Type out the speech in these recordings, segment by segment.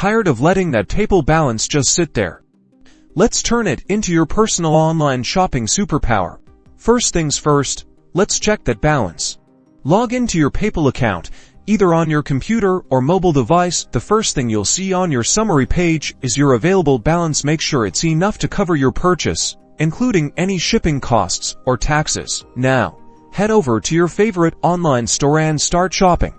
tired of letting that PayPal balance just sit there? Let's turn it into your personal online shopping superpower. First things first, let's check that balance. Log into your PayPal account, either on your computer or mobile device. The first thing you'll see on your summary page is your available balance. Make sure it's enough to cover your purchase, including any shipping costs or taxes. Now, head over to your favorite online store and start shopping.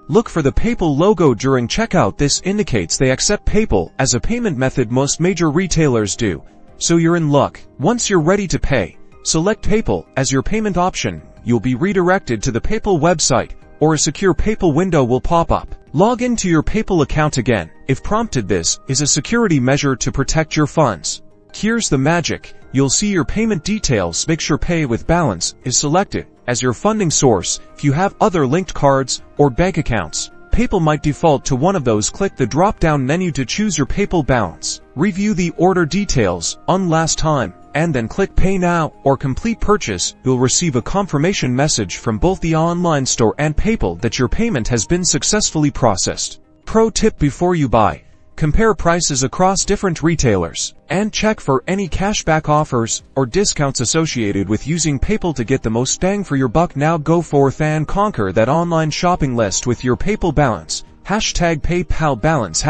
Look for the PayPal logo during checkout. This indicates they accept PayPal as a payment method. Most major retailers do, so you're in luck. Once you're ready to pay, select PayPal as your payment option. You'll be redirected to the PayPal website, or a secure PayPal window will pop up. Log into your PayPal account again, if prompted. This is a security measure to protect your funds. Here's the magic. You'll see your payment details. Make sure Pay with Balance is selected as your funding source. If you have other linked cards or bank accounts, PayPal might default to one of those. Click the drop-down menu to choose your PayPal balance. Review the order details on last time, and then click Pay Now or Complete Purchase. You'll receive a confirmation message from both the online store and PayPal that your payment has been successfully processed. Pro tip: before you buy, compare prices across different retailers, and check for any cashback offers or discounts associated with using PayPal to get the most bang for your buck. Now go forth and conquer that online shopping list with your PayPal balance. #PayPal balance,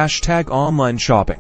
#online shopping.